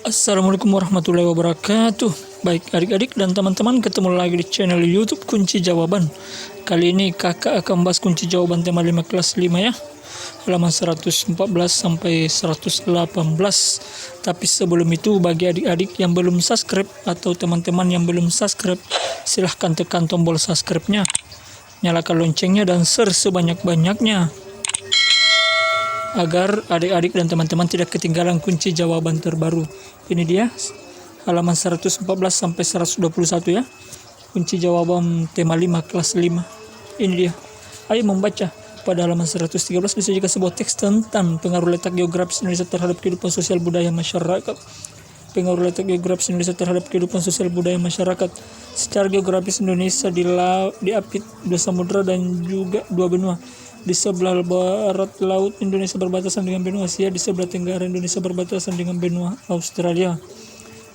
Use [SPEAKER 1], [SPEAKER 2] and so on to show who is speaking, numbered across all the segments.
[SPEAKER 1] Assalamualaikum warahmatullahi wabarakatuh. Baik adik-adik dan teman-teman, ketemu lagi di channel YouTube Kunci Jawaban. Kali ini kakak akan bahas kunci jawaban tema 5 kelas 5 ya. Halaman 114 sampai 118. Tapi sebelum itu, bagi adik-adik yang belum subscribe atau teman-teman yang belum subscribe, silahkan tekan tombol subscribe-nya, nyalakan loncengnya dan share sebanyak-banyaknya agar adik-adik dan teman-teman tidak ketinggalan kunci jawaban terbaru. Ini dia halaman 114 sampai 121 ya. Kunci jawaban tema 5 kelas 5. Ini dia. Ayo membaca. Pada halaman 113 disajikan sebuah teks tentang pengaruh letak geografis Indonesia terhadap kehidupan sosial budaya masyarakat. Pengaruh letak geografis Indonesia terhadap kehidupan sosial budaya masyarakat. Secara geografis Indonesia diapit dua samudra dan juga dua benua. Di sebelah barat laut Indonesia berbatasan dengan benua Asia, di sebelah tenggara Indonesia berbatasan dengan benua Australia.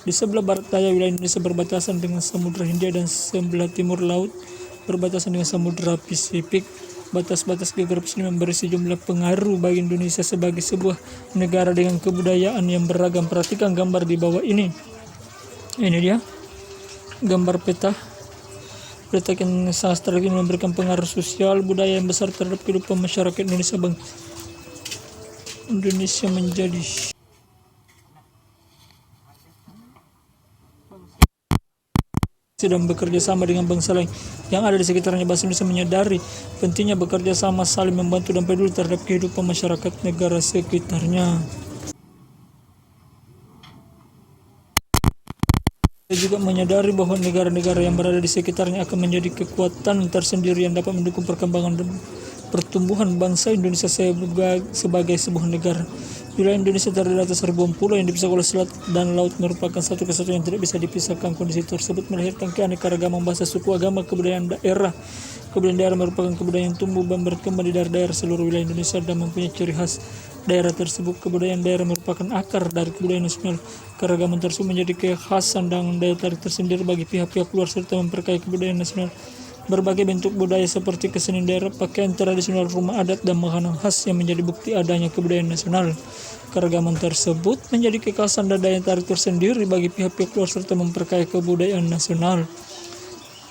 [SPEAKER 1] Di sebelah barat daya wilayah Indonesia berbatasan dengan Samudra Hindia dan sebelah timur laut berbatasan dengan Samudra Pasifik. Batas-batas geografis ini memberi sejumlah pengaruh bagi Indonesia sebagai sebuah negara dengan kebudayaan yang beragam. Perhatikan gambar di bawah ini. Ini dia gambar peta. Letak yang sangat strategis memberikan pengaruh sosial budaya yang besar terhadap kehidupan masyarakat Indonesia. Indonesia menjadi sedang bekerja sama dengan bangsa lain yang ada di sekitarnya. Bangsa Indonesia menyadari pentingnya bekerja sama, saling membantu dan peduli terhadap kehidupan masyarakat negara sekitarnya. Dia juga menyadari bahwa negara-negara yang berada di sekitarnya akan menjadi kekuatan tersendiri yang dapat mendukung perkembangan dan pertumbuhan bangsa Indonesia sebagai sebuah negara. Wilayah Indonesia terdiri atas ribuan pulau yang dipisahkan oleh selat dan laut merupakan satu kesatuan yang tidak bisa dipisahkan. Kondisi tersebut melahirkan keanekaragaman bahasa, suku, agama, kebudayaan daerah. Kebudayaan daerah merupakan kebudayaan yang tumbuh dan berkembang di daerah-daerah seluruh wilayah Indonesia dan mempunyai ciri khas daerah tersebut. Kebudayaan daerah merupakan akar dari kebudayaan nasional. Keragaman tersebut menjadi kekhasan dan daya tarik tersendiri bagi pihak-pihak luar serta memperkaya kebudayaan nasional. Berbagai bentuk budaya seperti kesenian daerah, pakaian tradisional, rumah adat, dan makanan khas yang menjadi bukti adanya kebudayaan nasional. Keragaman tersebut menjadi kekhasan dan daya tarik tersendiri bagi pihak-pihak luar serta memperkaya kebudayaan nasional.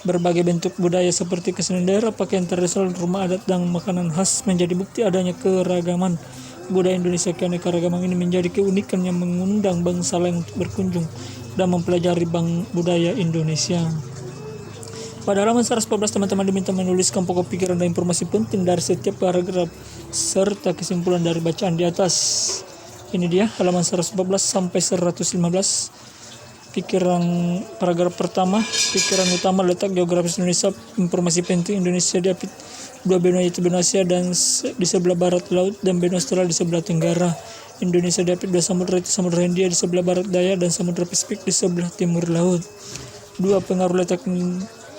[SPEAKER 1] Berbagai bentuk budaya seperti kesenian daerah, pakaian tradisional, rumah adat, dan makanan khas menjadi bukti adanya keragaman budaya Indonesia. Keanekaragaman ini menjadi keunikan yang mengundang bangsa lain untuk berkunjung dan mempelajari budaya Indonesia. Pada halaman 114 teman-teman diminta menuliskan pokok pikiran dan informasi penting dari setiap paragraf serta kesimpulan dari bacaan di atas. Ini dia halaman 114 sampai 115. Pikiran paragraf pertama, pikiran utama letak geografis Indonesia. Informasi penting: Indonesia diapit dua benua, yaitu benua Asia dan di sebelah barat laut dan benua Australia di sebelah tenggara. Indonesia diapit dua samudra, yaitu Samudra Hindia di sebelah barat daya dan Samudra Pasifik di sebelah timur laut. Dua pengaruh letak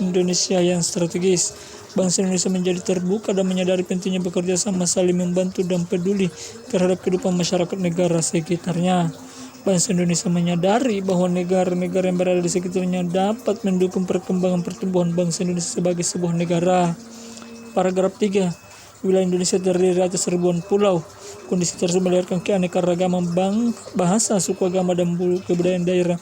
[SPEAKER 1] Indonesia yang strategis. Bangsa Indonesia menjadi terbuka dan menyadari pentingnya bekerja sama, saling membantu dan peduli terhadap kehidupan masyarakat negara sekitarnya. Bangsa Indonesia menyadari bahwa negara-negara yang berada di sekitarnya dapat mendukung perkembangan pertumbuhan bangsa Indonesia sebagai sebuah negara. Paragraf 3. Wilayah Indonesia terdiri atas ribuan pulau. Kondisi tersebut melahirkan keanekaragaman bahasa, suku, agama, dan kebudayaan daerah.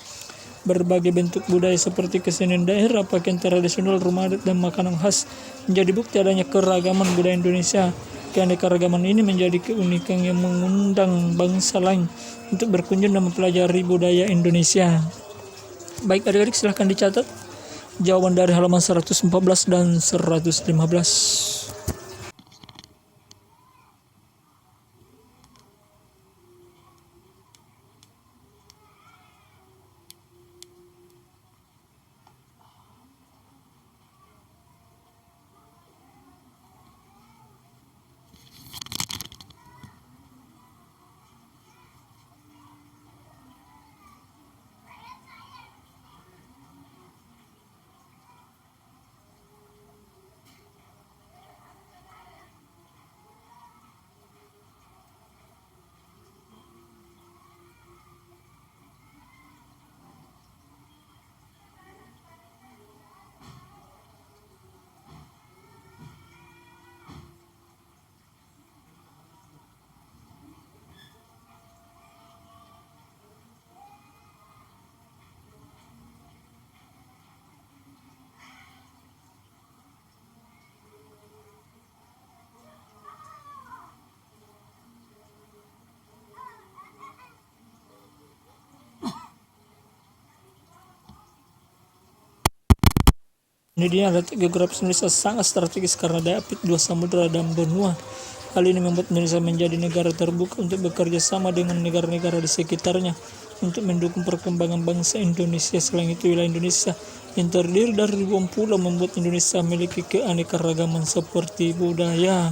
[SPEAKER 1] Berbagai bentuk budaya seperti kesenian daerah, pakaian tradisional, rumah adat, dan makanan khas menjadi bukti adanya keragaman budaya Indonesia. Keanekaragaman ini menjadi keunikan yang mengundang bangsa lain untuk berkunjung dan mempelajari budaya Indonesia. Baik adik-adik, silahkan dicatat jawaban dari halaman 114 dan 115. Ini dia letak geografis Indonesia sangat strategis karena diapit dua samudera dan benua. Hal ini membuat Indonesia menjadi negara terbuka untuk bekerja sama dengan negara-negara di sekitarnya untuk mendukung perkembangan bangsa Indonesia. Selain itu, wilayah Indonesia yang terdiri dari ribuan pulau membuat Indonesia memiliki keanekaragaman seperti budaya.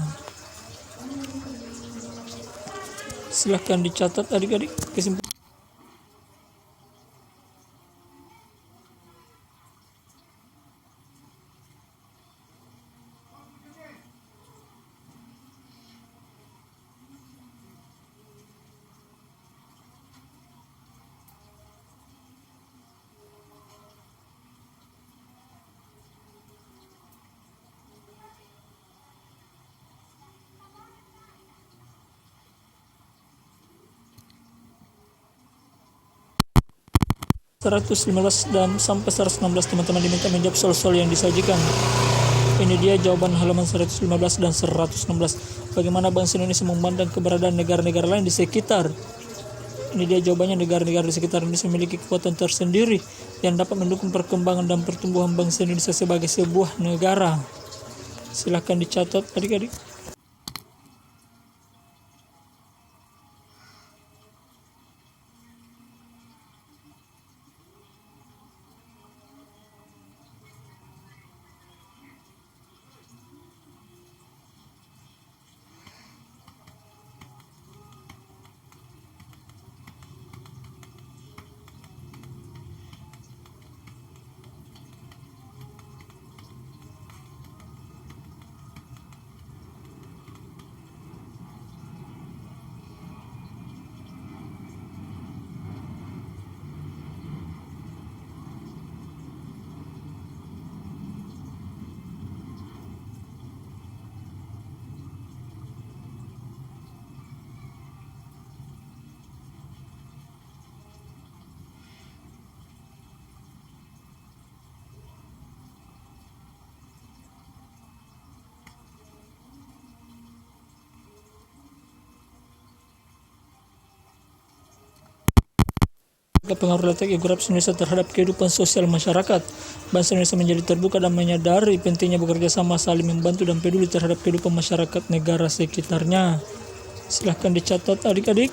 [SPEAKER 1] Silahkan dicatat adik-adik kesimpulan. (115) dan sampai 116 teman-teman diminta menjawab soal-soal yang disajikan. Ini dia jawaban halaman 115 dan 116. Bagaimana bangsa Indonesia memandang keberadaan negara-negara lain di sekitar? Ini dia jawabannya, negara-negara di sekitar Indonesia memiliki kekuatan tersendiri yang dapat mendukung perkembangan dan pertumbuhan bangsa Indonesia sebagai sebuah negara. Silahkan dicatat adik-adik. Pengaruh letak geografis Indonesia terhadap kehidupan sosial masyarakat. Bangsa Indonesia menjadi terbuka dan menyadari pentingnya bekerja sama, saling membantu dan peduli terhadap kehidupan masyarakat negara sekitarnya. Silahkan dicatat adik-adik.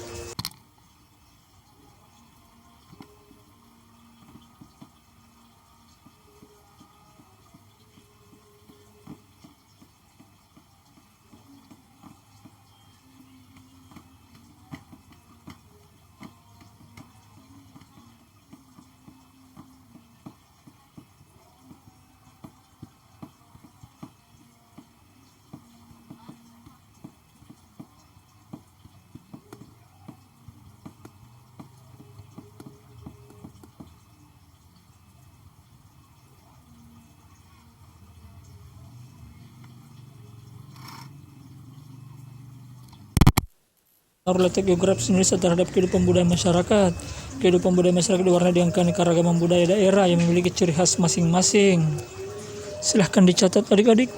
[SPEAKER 1] Pengaruh letak geografis Indonesia terhadap kehidupan budaya masyarakat. Kehidupan budaya masyarakat diwarnai dengan keanekaragaman budaya daerah yang memiliki ciri khas masing-masing. Silahkan dicatat adik-adik.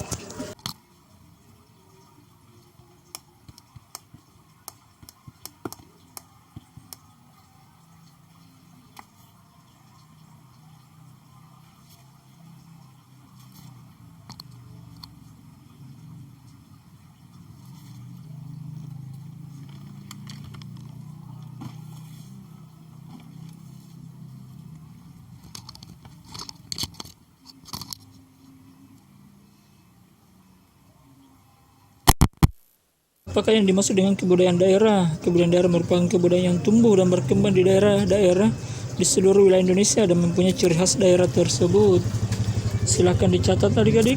[SPEAKER 1] Apakah yang dimaksud dengan kebudayaan daerah? Kebudayaan daerah merupakan kebudayaan yang tumbuh dan berkembang di daerah-daerah di seluruh wilayah Indonesia dan mempunyai ciri khas daerah tersebut. Silakan dicatat adik-adik.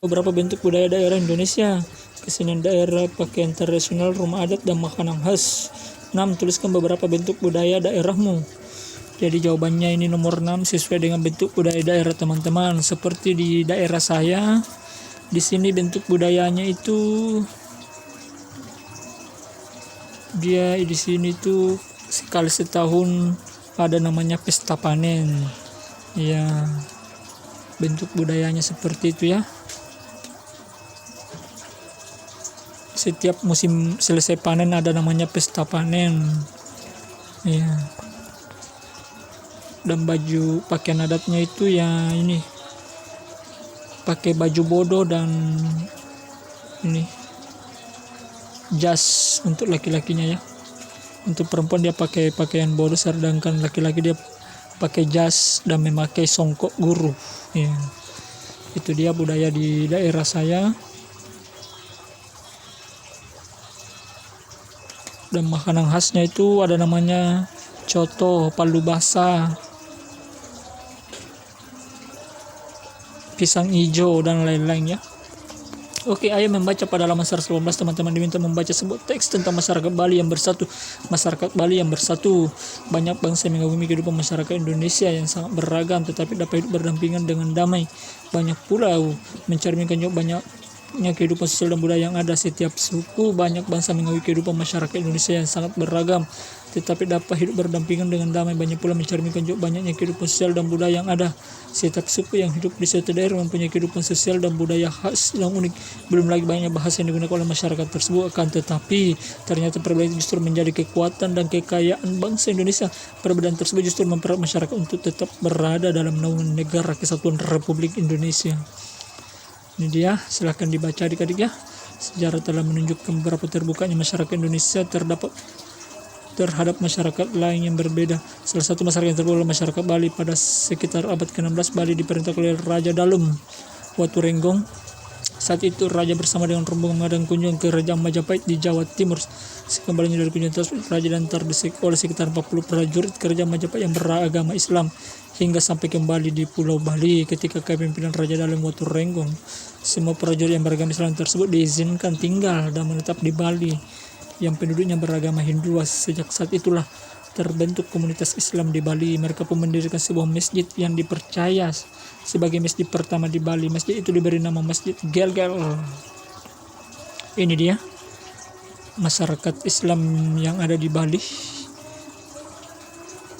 [SPEAKER 1] Beberapa bentuk budaya daerah Indonesia: kesenian daerah, pakaian tradisional, rumah adat, dan makanan khas. 6. Tuliskan beberapa bentuk budaya daerahmu. Jadi jawabannya ini nomor 6 sesuai dengan bentuk budaya daerah teman-teman. Seperti di daerah saya Di sini bentuk budayanya itu dia di sini tuh sekali setahun ada namanya pesta panen. Ya, bentuk budayanya seperti itu ya. Setiap musim selesai panen ada namanya pesta panen. Ya. Dan baju pakaian adatnya itu ya ini pakai baju bodo dan ini jas untuk laki-lakinya ya. Untuk perempuan dia pakai pakaian bodo, sedangkan laki-laki dia pakai jas dan memakai songkok guru. Ya. Itu dia budaya di daerah saya. Dan makanan khasnya itu ada namanya coto, palu basah, pisang hijau dan lain-lain ya. Oke, ayo membaca pada halaman 118. Teman-teman diminta membaca sebuah teks tentang masyarakat Bali yang bersatu. Masyarakat Bali yang bersatu. Banyak bangsa yang mengagumi kehidupan masyarakat Indonesia yang sangat beragam tetapi dapat hidup berdampingan dengan damai. Banyak pulau mencerminkan juga banyaknya kehidupan sosial dan budaya yang ada. Setiap suku, banyak bangsa mengakui kehidupan masyarakat Indonesia yang sangat beragam tetapi dapat hidup berdampingan dengan damai. Banyak pula mencerminkan juga banyaknya kehidupan sosial dan budaya yang ada. Setiap suku yang hidup di suatu daerah mempunyai kehidupan sosial dan budaya khas yang unik. Belum lagi banyak bahasa yang digunakan oleh masyarakat tersebut, akan tetapi ternyata perbedaan justru menjadi kekuatan dan kekayaan bangsa Indonesia. Perbedaan tersebut justru mempererat masyarakat untuk tetap berada dalam naungan negara kesatuan Republik Indonesia. Ini dia, silahkan dibaca adik-adik ya. Sejarah telah menunjukkan beberapa terbukanya masyarakat Indonesia terhadap masyarakat lain yang berbeda. Salah satu masyarakat yang terbuka adalah masyarakat Bali. Pada sekitar abad ke-16, Bali diperintah oleh Raja Dalem Waturenggong. Saat itu Raja bersama dengan rombongan mengadakan kunjungan ke Kerajaan Majapahit di Jawa Timur. Sekembalinya dari kunjungan tersebut, Raja diantar oleh sekitar 40 prajurit Kerajaan Majapahit yang beragama Islam hingga sampai kembali di Pulau Bali. Ketika kepemimpinan Raja Dalem Waturenggong, semua prajurit yang beragama Islam tersebut diizinkan tinggal dan menetap di Bali yang penduduknya beragama Hindu. Sejak saat itulah terbentuk komunitas Islam di Bali. Mereka pun mendirikan sebuah masjid yang dipercaya sebagai masjid pertama di Bali. Masjid itu diberi nama Masjid Gel-Gel. Ini dia masyarakat Islam yang ada di Bali.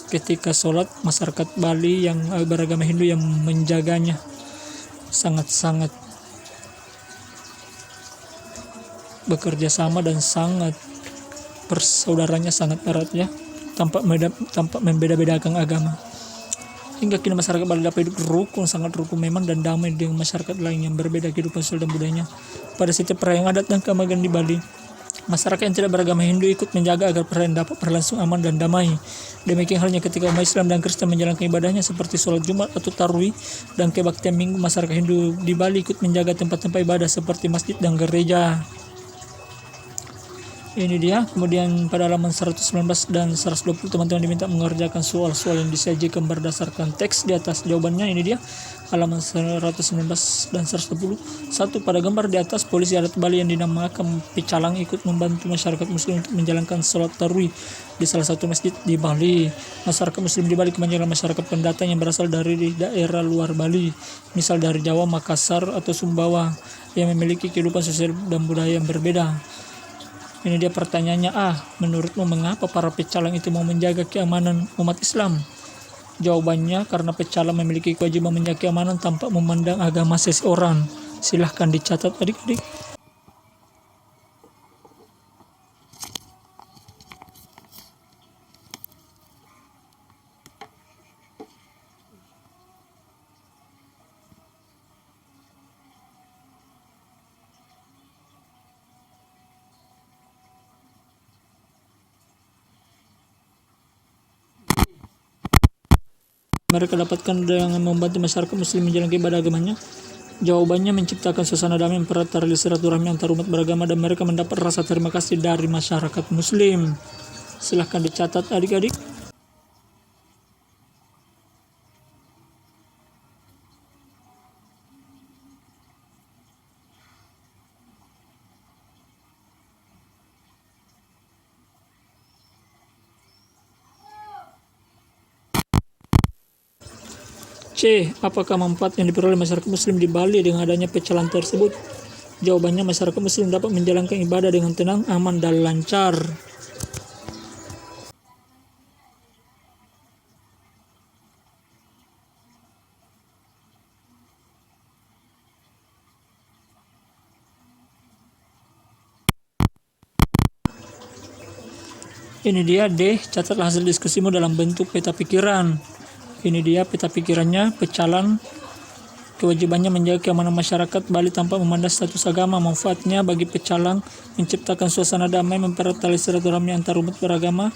[SPEAKER 1] Ketika sholat, masyarakat Bali yang beragama Hindu yang menjaganya sangat-sangat bekerja sama dan sangat persaudaranya sangat erat ya, tanpa membeda-bedakan agama. Hingga kini masyarakat Bali dapat hidup rukun, sangat rukun memang dan damai dengan masyarakat lain yang berbeda kehidupan sosial dan budayanya. Pada setiap perayaan adat dan keagamaan di Bali, masyarakat yang tidak beragama Hindu ikut menjaga agar perayaan dapat berlangsung aman dan damai. Demikian halnya ketika umat Islam dan Kristen menjalankan ibadahnya seperti sholat Jumat atau Tarwih dan kebaktian Minggu, masyarakat Hindu di Bali ikut menjaga tempat-tempat ibadah seperti masjid dan gereja. Ini dia. Kemudian pada halaman 119 dan 120 teman-teman diminta mengerjakan soal-soal yang disajikan berdasarkan teks di atas. Jawabannya ini dia, halaman 119 dan 120. 1. Pada gambar di atas, polisi adat Bali yang dinamakan Picalang ikut membantu masyarakat muslim untuk menjalankan sholat tarwih di salah satu masjid di Bali. Masyarakat muslim di Bali kebanyakan masyarakat pendatang yang berasal dari daerah luar Bali, misal dari Jawa, Makassar, atau Sumbawa, yang memiliki kehidupan sosial dan budaya yang berbeda. Ini dia pertanyaannya. Menurutmu mengapa para pecalang itu mau menjaga keamanan umat Islam? Jawabannya, karena pecalang memiliki kewajiban menjaga keamanan tanpa memandang agama seseorang. Silahkan dicatat adik-adik. Mereka dapatkan dengan membantu masyarakat muslim menjalankan ibadah agamanya. Jawabannya, menciptakan suasana damai, mempererat tali silaturahmi antar umat beragama, dan mereka mendapat rasa terima kasih dari masyarakat muslim. Silahkan dicatat adik-adik. C. Apakah manfaat yang diperoleh masyarakat muslim di Bali dengan adanya pecalang tersebut? Jawabannya, masyarakat muslim dapat menjalankan ibadah dengan tenang, aman, dan lancar. Ini dia D. Catatlah hasil diskusimu dalam bentuk peta pikiran. Ini dia peta pikirannya. Pecalang kewajibannya menjaga keamanan masyarakat Bali tanpa memandang status agama. Manfaatnya bagi pecalang menciptakan suasana damai, mempererat tali silaturahmi antar umat beragama,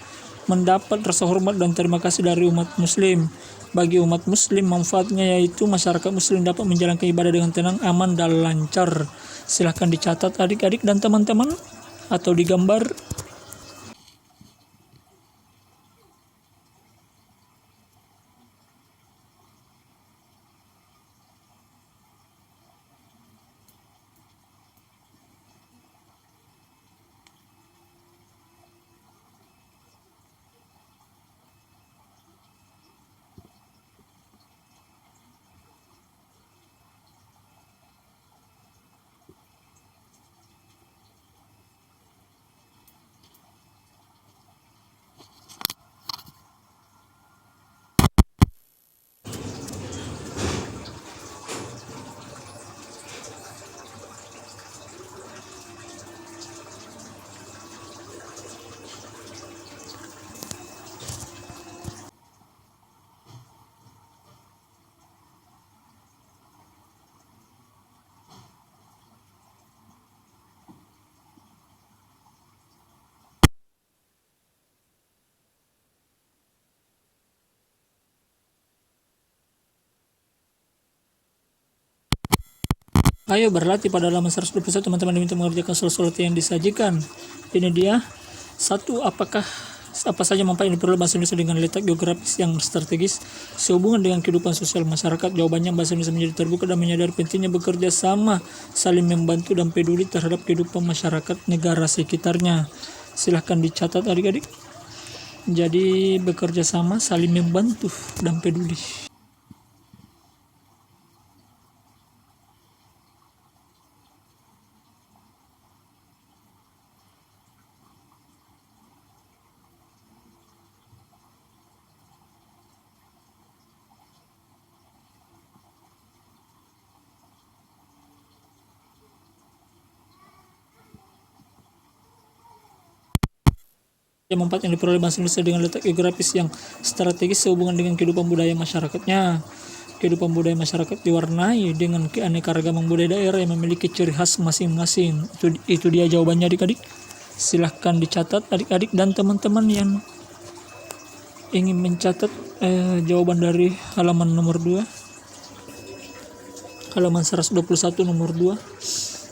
[SPEAKER 1] mendapat rasa hormat dan terima kasih dari umat muslim. Bagi umat muslim, manfaatnya yaitu masyarakat muslim dapat menjalankan ibadah dengan tenang, aman, dan lancar. Silahkan dicatat adik-adik dan teman-teman atau digambar. Ayo berlatih pada halaman 121 teman-teman diminta mengerjakan soal-soal yang disajikan. Ini dia. 1. Apa saja manfaat yang diperoleh bahasa Indonesia dengan letak geografis yang strategis sehubungan dengan kehidupan sosial masyarakat? Jawabannya, bahasa Indonesia menjadi terbuka dan menyadari pentingnya bekerja sama, saling membantu dan peduli terhadap kehidupan masyarakat negara sekitarnya. Silahkan dicatat adik-adik. Jadi bekerja sama, saling membantu dan peduli. Manfaat yang diperoleh bahasa Indonesia dengan letak geografis yang strategis sehubungan dengan kehidupan budaya masyarakatnya. Kehidupan budaya masyarakat diwarnai dengan keanekaragaman budaya daerah yang memiliki ciri khas masing-masing. Itu dia jawabannya adik-adik. Silahkan dicatat adik-adik dan teman-teman yang ingin mencatat jawaban dari halaman nomor 2. Halaman 121 nomor 2.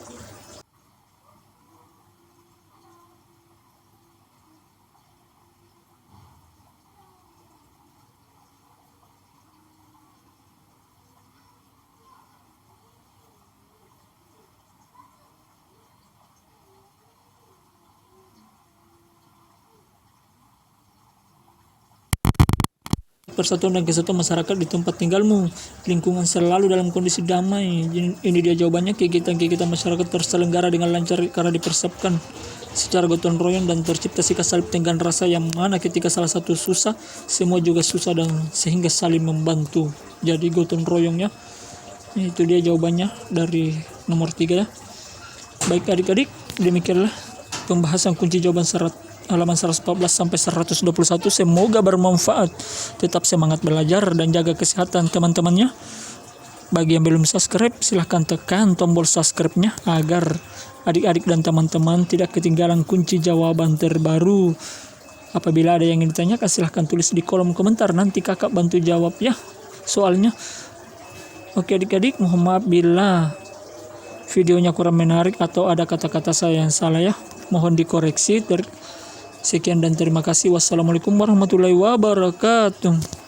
[SPEAKER 1] Persatuan dan kesatuan masyarakat di tempat tinggalmu, lingkungan selalu dalam kondisi damai. Ini dia jawabannya. Kegiatan-kegiatan masyarakat terselenggara dengan lancar karena dipersiapkan secara gotong royong dan tercipta sikap saling tenggang rasa yang mana ketika salah satu susah, semua juga susah dan sehingga saling membantu. Jadi gotong royongnya. Itu dia jawabannya dari nomor 3 ya. Baik adik-adik, demikianlah pembahasan kunci jawaban halaman 114 sampai 121. Semoga bermanfaat. Tetap semangat belajar dan jaga kesehatan teman-temannya. Bagi yang belum subscribe, silahkan tekan tombol subscribe-nya agar adik-adik dan teman-teman tidak ketinggalan kunci jawaban terbaru. Apabila ada yang ingin ditanyakan, silahkan tulis di kolom komentar. Nanti kakak bantu jawab ya soalnya. Oke adik-adik, mohon maaf bila videonya kurang menarik atau ada kata-kata saya yang salah ya. Mohon dikoreksi. Sekian dan terima kasih. Wassalamualaikum warahmatullahi wabarakatuh.